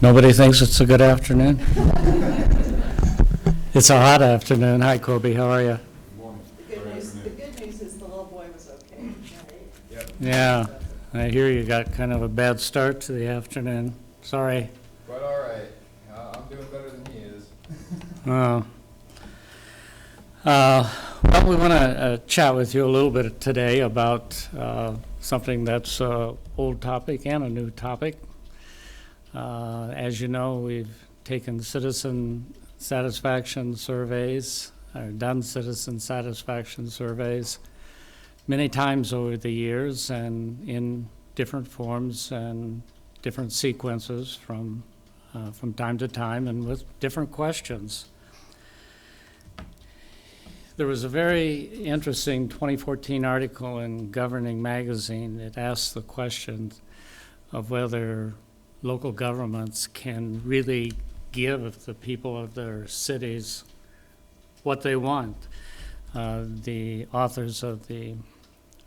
Nobody thinks it's a good afternoon? It's a hot afternoon. Hi, Kobe. How are you? The good news is the little boy was okay, right? Yep. Yeah, I hear you got kind of a bad start to the afternoon. Sorry. But all right. I'm doing better than he is. Well, we want to chat with you a little bit today about something that's an old topic and a new topic. As you know, we've taken citizen satisfaction surveys, or done citizen satisfaction surveys many times over the years and in different forms and different sequences from time to time and with different questions. There was a very interesting 2014 article in Governing Magazine that asked the question of whether local governments can really give the people of their cities what they want. The authors of the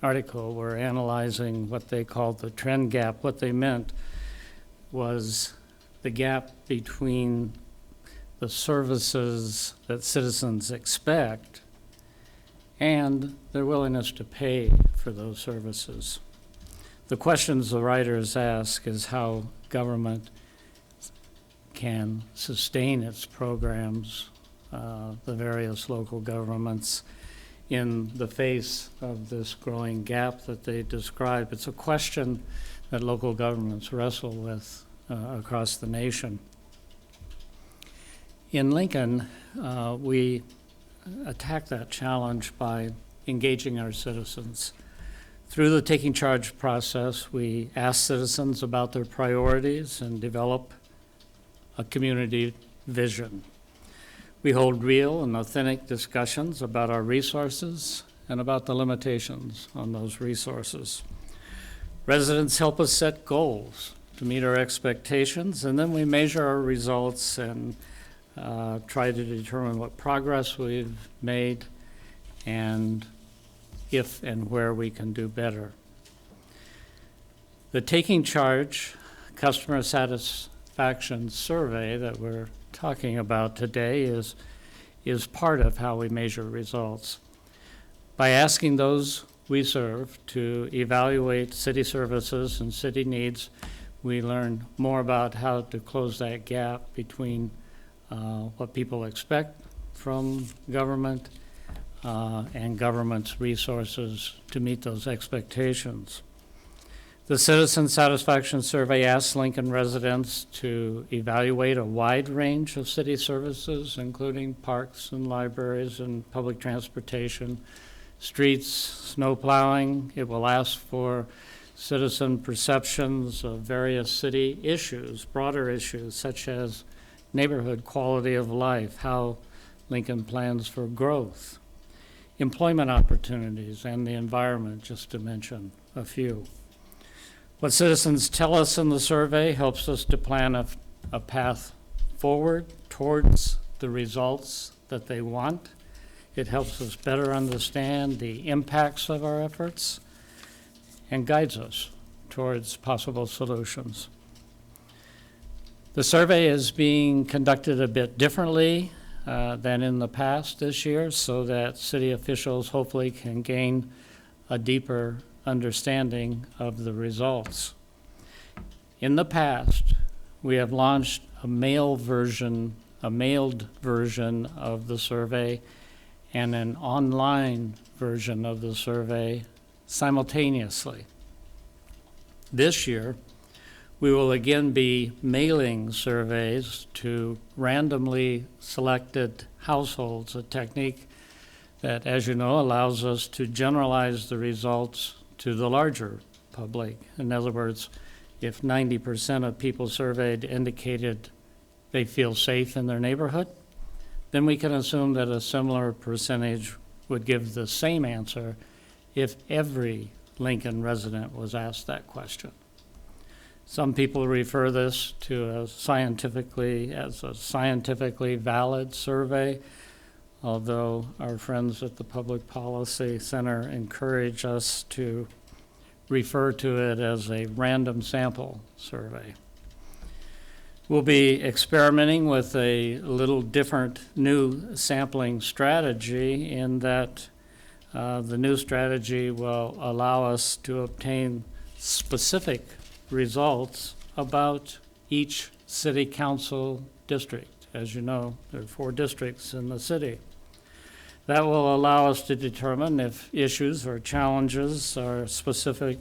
article were analyzing what they called the trend gap. What they meant was the gap between the services that citizens expect and their willingness to pay for those services. The questions the writers ask is how government can sustain its programs, the various local governments, in the face of this growing gap that they describe. It's a question that local governments wrestle with across the nation. In Lincoln, we attack that challenge by engaging our citizens. Through the Taking Charge process, we ask citizens about their priorities and develop a community vision. We hold real and authentic discussions about our resources and about the limitations on those resources. Residents help us set goals to meet our expectations, and then we measure our results and try to determine what progress we've made and if and where we can do better. The Taking Charge customer satisfaction survey that we're talking about today is part of how we measure results. By asking those we serve to evaluate city services and city needs, we learn more about how to close that gap between what people expect from government and government's resources to meet those expectations. The Citizen Satisfaction Survey asks Lincoln residents to evaluate a wide range of city services, including parks and libraries and public transportation, streets, snow plowing. It will ask for citizen perceptions of various city issues, broader issues such as neighborhood quality of life, how Lincoln plans for growth, employment opportunities, and the environment, just to mention a few. What citizens tell us in the survey helps us to plan a path forward towards the results that they want. It helps us better understand the impacts of our efforts and guides us towards possible solutions. The survey is being conducted a bit differently than in the past this year, so that city officials hopefully can gain a deeper understanding of the results. In the past, we have launched a mailed version of the survey and an online version of the survey simultaneously. This year, we will again be mailing surveys to randomly selected households, a technique that, as you know, allows us to generalize the results to the larger public. In other words, if 90% of people surveyed indicated they feel safe in their neighborhood, then we can assume that a similar percentage would give the same answer if every Lincoln resident was asked that question. Some people refer this to as a scientifically valid survey, although our friends at the Public Policy Center encourage us to refer to it as a random sample survey. We'll be experimenting with a little different new sampling strategy in that the new strategy will allow us to obtain specific results about each city council district. As you know, there are 4 districts in the city. That will allow us to determine if issues or challenges are specific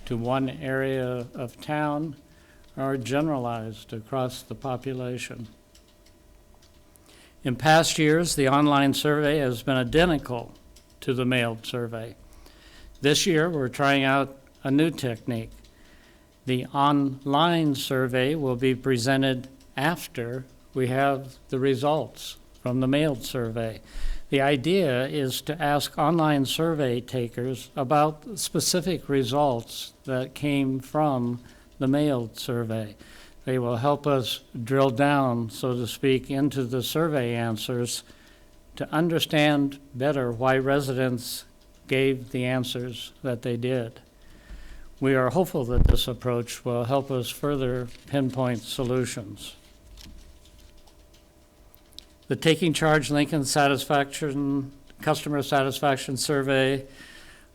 to one area of town or generalized across the population. In past years, the online survey has been identical to the mailed survey. This year, we're trying out a new technique. The online survey will be presented after we have the results from the mailed survey. The idea is to ask online survey takers about specific results that came from the mailed survey. They will help us drill down, so to speak, into the survey answers to understand better why residents gave the answers that they did. We are hopeful that this approach will help us further pinpoint solutions. The Taking Charge Lincoln Customer Satisfaction Survey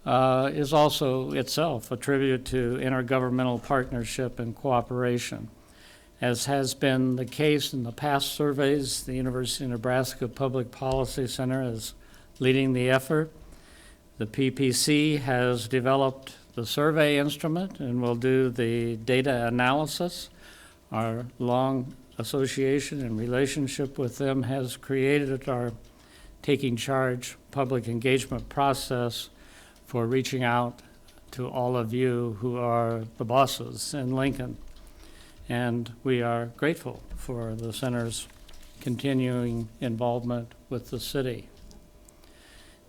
is also itself a tribute to intergovernmental partnership and cooperation. As has been the case in the past surveys, the University of Nebraska Public Policy Center is leading the effort. The PPC has developed the survey instrument and will do the data analysis. Our long association and relationship with them has created our Taking Charge public engagement process for reaching out to all of you who are the bosses in Lincoln. And we are grateful for the center's continuing involvement with the city.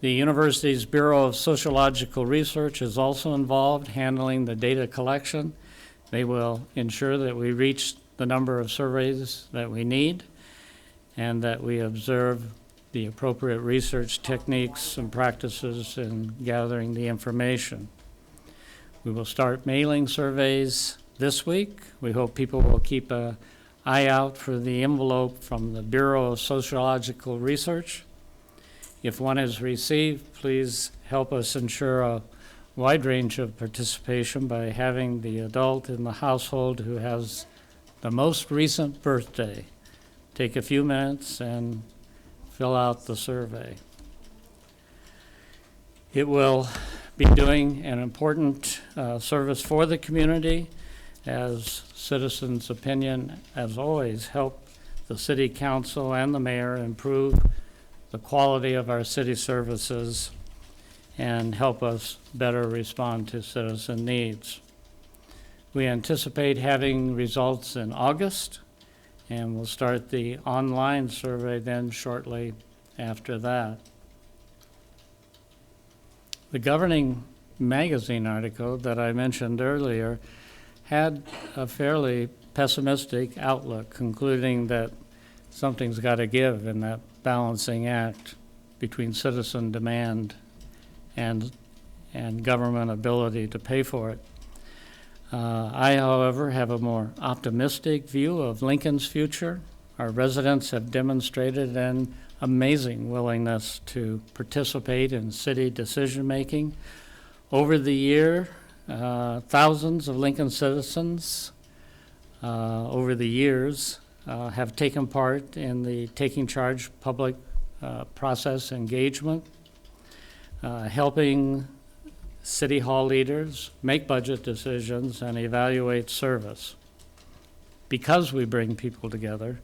The university's Bureau of Sociological Research is also involved handling the data collection. They will ensure that we reach the number of surveys that we need and that we observe the appropriate research techniques and practices in gathering the information. We will start mailing surveys this week. We hope people will keep an eye out for the envelope from the Bureau of Sociological Research. If one is received, please help us ensure a wide range of participation by having the adult in the household who has the most recent birthday take a few minutes and fill out the survey. It will be doing an important service for the community, as citizens' opinion, as always, help the city council and the mayor improve the quality of our city services and help us better respond to citizen needs. We anticipate having results in August, and we'll start the online survey then shortly after that. The Governing Magazine article that I mentioned earlier had a fairly pessimistic outlook, concluding that something's got to give in that balancing act between citizen demand and government ability to pay for it. I, however, have a more optimistic view of Lincoln's future. Our residents have demonstrated an amazing willingness to participate in city decision-making. Over the year, thousands of Lincoln citizens over the years have taken part in the Taking Charge public process engagement, helping City Hall leaders make budget decisions and evaluate service. Because we bring people together,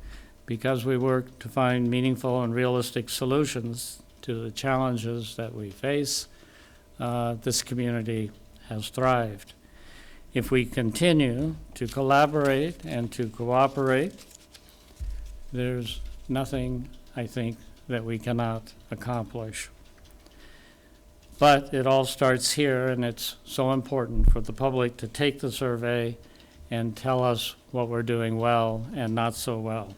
because we work to find meaningful and realistic solutions to the challenges that we face, this community has thrived. If we continue to collaborate and to cooperate, there's nothing, I think, that we cannot accomplish. But it all starts here, and it's so important for the public to take the survey and tell us what we're doing well and not so well.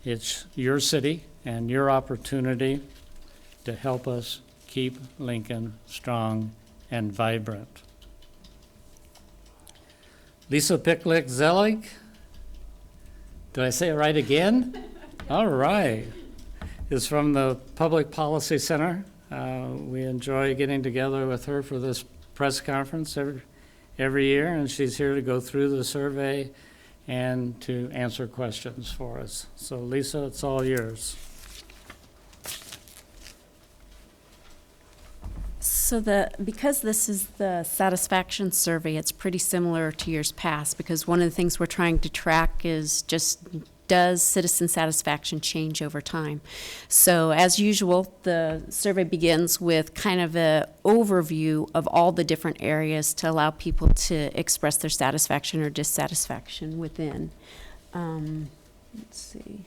It's your city and your opportunity to help us keep Lincoln strong and vibrant. Lisa Picklick Zelig, Did I say it right again? All right. Is from the Public Policy Center. We enjoy getting together with her for this press conference every year, and she's here to go through the survey and to answer questions for us. So Lisa, it's all yours. So because this is the satisfaction survey, it's pretty similar to years past, because one of the things we're trying to track is just, does citizen satisfaction change over time? So as usual, the survey begins with kind of an overview of all the different areas to allow people to express their satisfaction or dissatisfaction within. Let's see.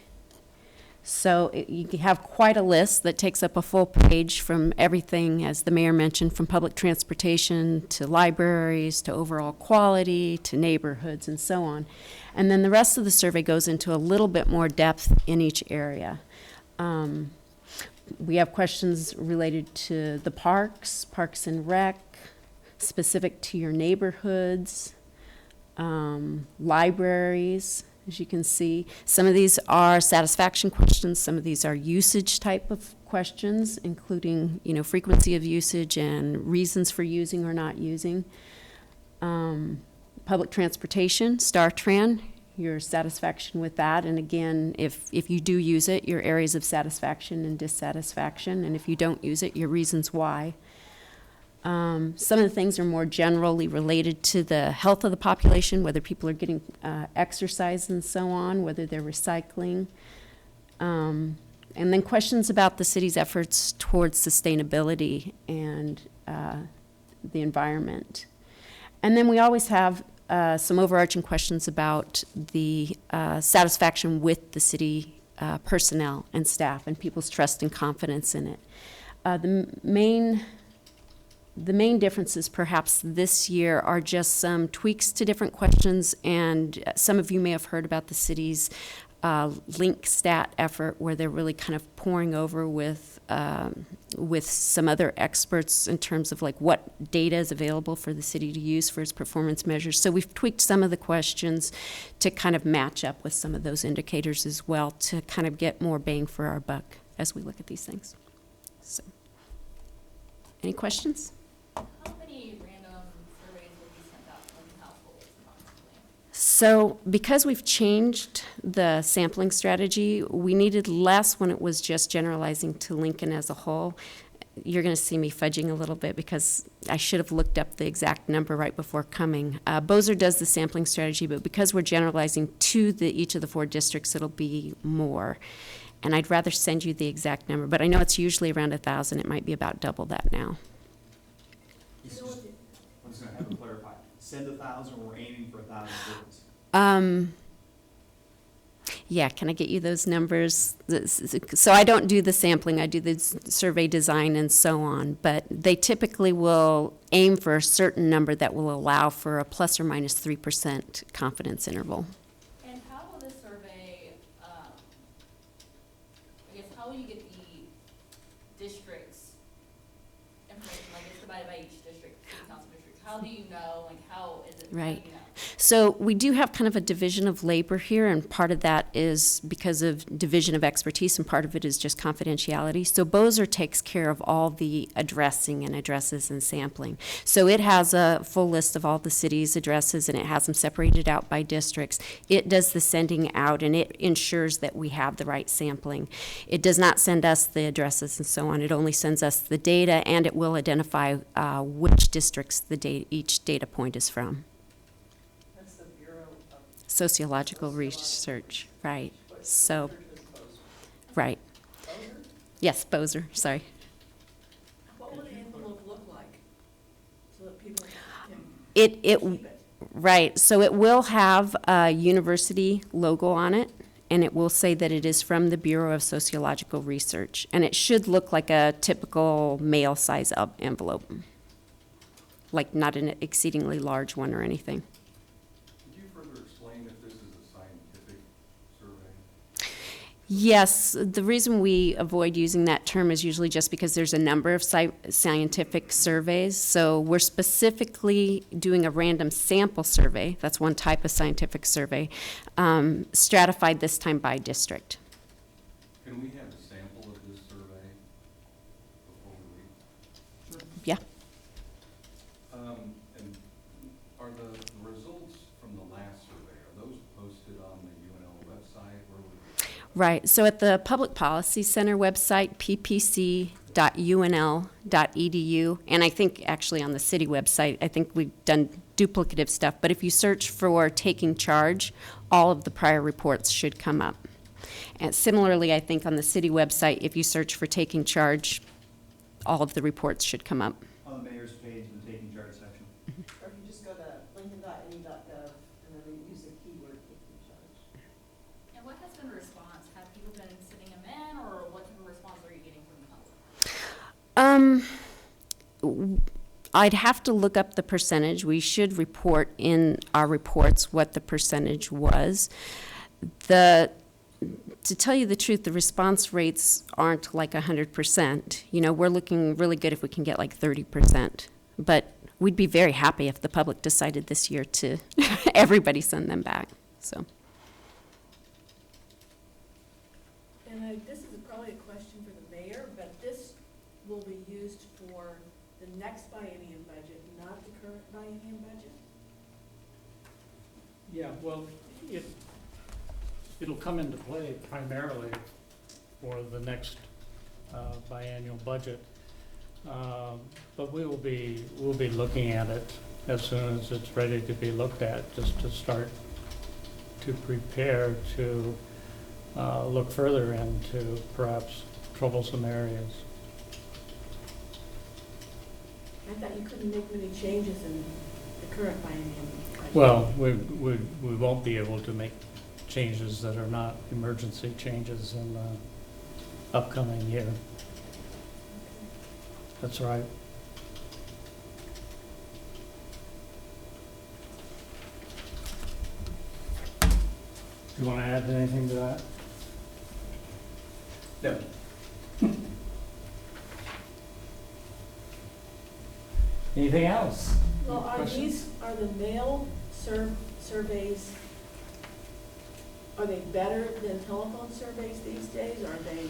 So you have quite a list that takes up a full page, from everything, as the mayor mentioned, from public transportation to libraries to overall quality to neighborhoods and so on. And then the rest of the survey goes into a little bit more depth in each area. We have questions related to the parks and rec, specific to your neighborhoods, libraries. As you can see, some of these are satisfaction questions, some of these are usage type of questions, including, frequency of usage and reasons for using or not using. Public transportation, StarTran, your satisfaction with that, and again, if you do use it, your areas of satisfaction and dissatisfaction, and if you don't use it, your reasons why. Some of the things are more generally related to the health of the population, whether people are getting exercise and so on, whether they're recycling. And then questions about the city's efforts towards sustainability and the environment. And then we always have some overarching questions about the satisfaction with the city personnel and staff and people's trust and confidence in it. The main differences perhaps this year are just some tweaks to different questions, and some of you may have heard about the city's link stat effort, where they're really kind of pouring over with some other experts in terms of like what data is available for the city to use for its performance measures. So we've tweaked some of the questions to kind of match up with some of those indicators as well, to kind of get more bang for our buck as we look at these things. So, any questions? How many random surveys will be sent out to households approximately? So because we've changed the sampling strategy, we needed less when it was just generalizing to Lincoln as a whole. You're going to see me fudging a little bit because I should have looked up the exact number right before coming. Bozer does the sampling strategy, but because we're generalizing to each of the 4 districts, it'll be more. And I'd rather send you the exact number, but I know it's usually around 1,000. It might be about double that now. I'm just gonna have to clarify. Send 1,000, we're aiming for 1,000 students. Yeah, can I get you those numbers? So I don't do the sampling, I do the survey design and so on, but they typically will aim for a certain number that will allow for a plus or minus 3% confidence interval. And how will this survey, how will you get the districts information, like it's divided by each district, city council district? How do you know, how is it, how do Right. you know? So we do have kind of a division of labor here, and part of that is because of division of expertise, and part of it is just confidentiality. So Bozer takes care of all the addressing and addresses and sampling. So it has a full list of all the city's addresses, and it has them separated out by districts. It does the sending out, and it ensures that we have the right sampling. It does not send us the addresses and so on. It only sends us the data, and it will identify which districts each data point is from. That's the Bureau of Sociological research, right. So, Research is Bozer. right. Bozer? Yes, Bozer, sorry. What would the envelope look like so that people can It, keep it? right, so it will have a university logo on it, and it will say that it is from the Bureau of Sociological Research. And it should look like a typical mail size envelope, like not an exceedingly large one or anything. Could you further explain if this is a scientific survey? Yes, the reason we avoid using that term is usually just because there's a number of scientific surveys. So we're specifically doing a random sample survey. That's one type of scientific survey, stratified this time by district. Can we have a sample of this survey before we leave? Yeah. And are the results from the last survey, are those posted on the UNL website? Where would Right. So at the Public Policy Center website, ppc.unl.edu, and I think actually on the city website, I think we've done duplicative stuff, but if you search for Taking Charge, all of the prior reports should come up. And similarly, I think on the city website, if you search for Taking Charge, all of the reports should come up. On the mayor's page in the Taking Charge section. Or if you just go to lincoln.ne.gov and then use the keyword taking charge. And what has been the response? Have people been sending them in, or what type of response are you getting from the public? I'd have to look up the percentage. We should report in our reports what the percentage was. To tell you the truth, the response rates aren't like 100%. You know, we're looking really good if we can get like 30%. But we'd be very happy if the public decided this year to everybody send them back, so. And this is probably a question for the mayor, but this will be used for the next biennium budget, not the current biennium budget? Yeah, well, it'll come into play primarily for the next biannual budget. But we'll be looking at it as soon as it's ready to be looked at, just to start to prepare to look further into perhaps troublesome areas. I thought you couldn't make many changes in the current biennium budget. Well, we won't be able to make changes that are not emergency changes in the upcoming year. That's right. You want to add anything to that? No. Anything else? Well, are Questions? the mail surveys, are they better than telephone surveys these days? Are they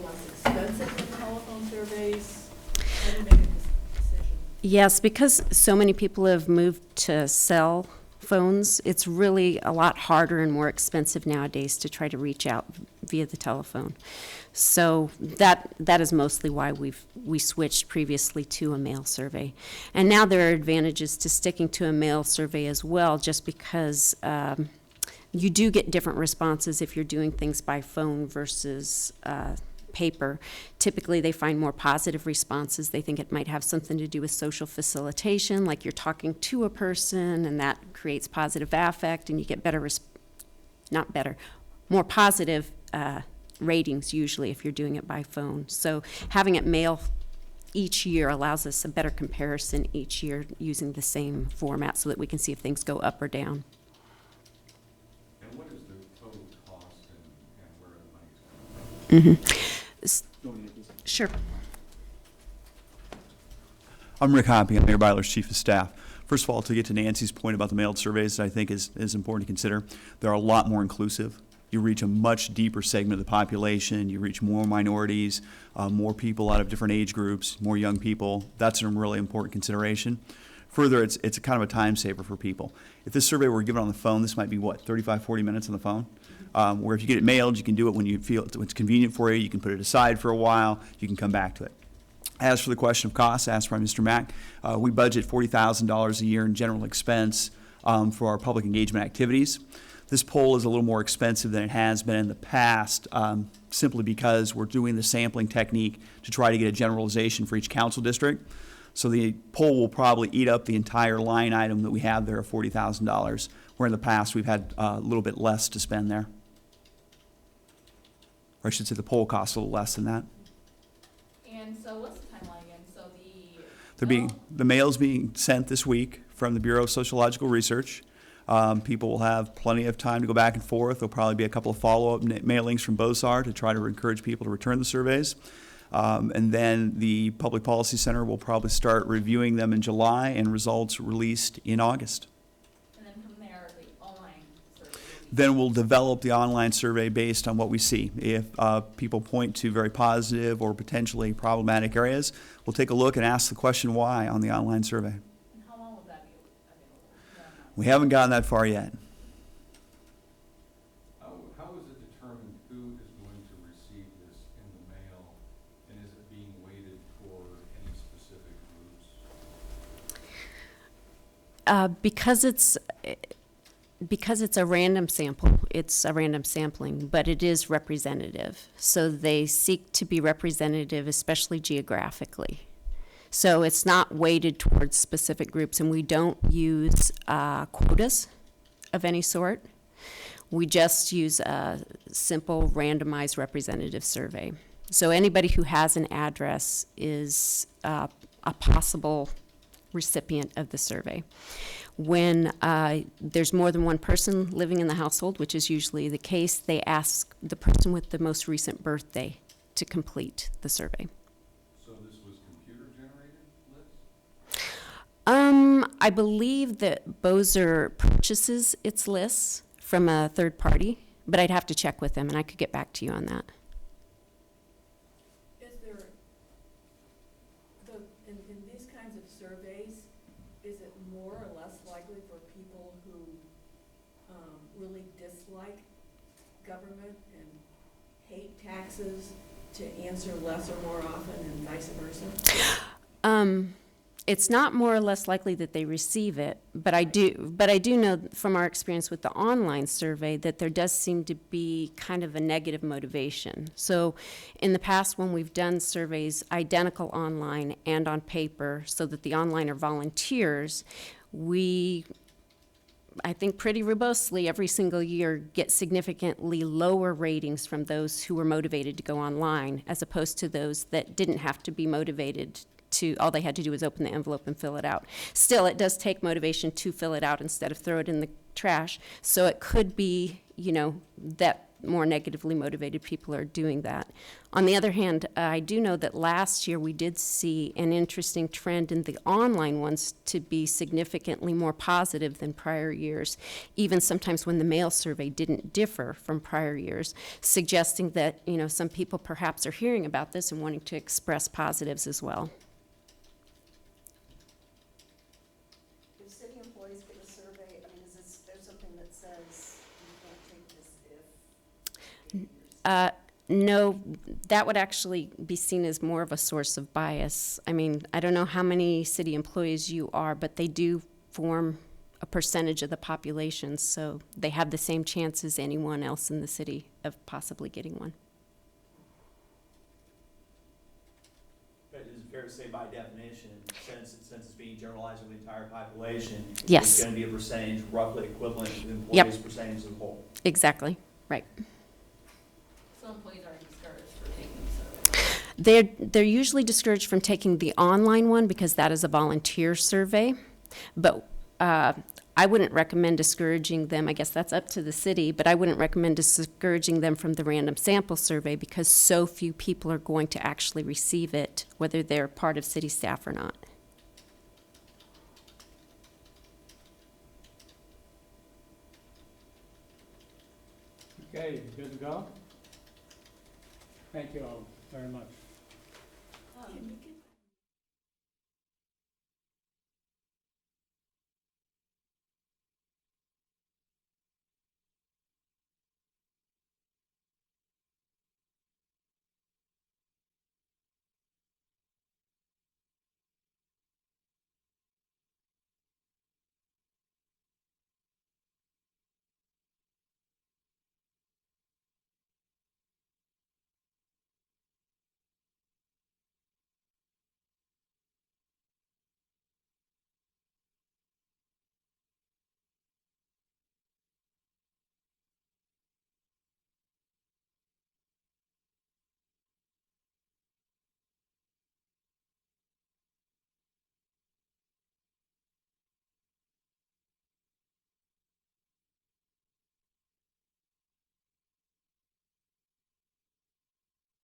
less expensive than telephone surveys? How do you make a decision? Yes, because so many people have moved to cell phones, it's really a lot harder and more expensive nowadays to try to reach out via the telephone. So that is mostly why we switched previously to a mail survey. And now there are advantages to sticking to a mail survey as well, just because you do get different responses if you're doing things by phone versus paper. Typically, they find more positive responses. They think it might have something to do with social facilitation, like you're talking to a person, and that creates positive affect, and you get more positive ratings usually if you're doing it by phone. So having it mail each year allows us a better comparison each year using the same format so that we can see if things go up or down. And what is the total cost and where are the money's coming from? Sure. I'm Rick Hoppy, I'm Mayor Byler's Chief of Staff. First of all, to get to Nancy's point about the mailed surveys, I think is important to consider. They're a lot more inclusive. You reach a much deeper segment of the population. You reach more minorities, more people out of different age groups, more young people. That's a really important consideration. Further, it's a kind of a time saver for people. If this survey were given on the phone, this might be, 35, 40 minutes on the phone? Where if you get it mailed, you can do it when you feel it's convenient for you. You can put it aside for a while. You can come back to it. As for the question of costs asked by Mr. Mack, we budget $40,000 a year in general expense for our public engagement activities. This poll is a little more expensive than it has been in the past, simply because we're doing the sampling technique to try to get a generalization for each council district. So the poll will probably eat up the entire line item that we have there of $40,000, where in the past we've had a little bit less to spend there. Or I should say the poll costs a little less than that. And so what's the timeline again? So the The mail's being sent this week from the Bureau of Sociological Research. People will have plenty of time to go back and forth. There'll probably be a couple of follow-up mailings from BOSAR to try to encourage people to return the surveys. And then the Public Policy Center will probably start reviewing them in July and results released in August. And then from there, the online survey. Then we'll develop the online survey based on what we see. If people point to very positive or potentially problematic areas, we'll take a look and ask the question why on the online survey. And how long will that be available? We haven't gotten that far yet. How is it determined who is going to receive this in the mail, and is it being weighted toward any specific groups? Because it's a random sample, it's a random sampling, but it is representative. So they seek to be representative, especially geographically. So it's not weighted towards specific groups, and we don't use quotas of any sort. We just use a simple randomized representative survey. So anybody who has an address is a possible recipient of the survey. When there's more than one person living in the household, which is usually the case, they ask the person with the most recent birthday to complete the survey. So this was computer-generated lists? I believe that BOSAR purchases its lists from a third party, but I'd have to check with them, and I could get back to you on that. Is there, in these kinds of surveys, is it more or less likely for people who really dislike government and hate taxes to answer less or more often and vice versa? It's not more or less likely that they receive it, but I do know from our experience with the online survey that there does seem to be kind of a negative motivation. So in the past, when we've done surveys identical online and on paper so that the online are volunteers, we, I think pretty robustly every single year, get significantly lower ratings from those who were motivated to go online as opposed to those that didn't have to be motivated to, all they had to do was open the envelope and fill it out. Still, it does take motivation to fill it out instead of throw it in the trash. So it could be, that more negatively motivated people are doing that. On the other hand, I do know that last year we did see an interesting trend in the online ones to be significantly more positive than prior years, even sometimes when the mail survey didn't differ from prior years, suggesting that, some people perhaps are hearing about this and wanting to express positives as well. If city employees get a survey, is there something that says you can't take this if? No, that would actually be seen as more of a source of bias. I don't know how many city employees you are, but they do form a percentage of the population, so they have the same chance as anyone else in the city of possibly getting one. But it is fair to say by definition, since it's being generalized over the entire population, Yes. it's going to be a percentage roughly equivalent to the Yep. employees' percentage as a whole. Exactly, right. So employees are discouraged for taking the survey. They're usually discouraged from taking the online one because that is a volunteer survey. But I wouldn't recommend discouraging them. I guess that's up to the city, but I wouldn't recommend discouraging them from the random sample survey because so few people are going to actually receive it, whether they're part of city staff or not. Okay, good to go? Thank you all very much. Can you get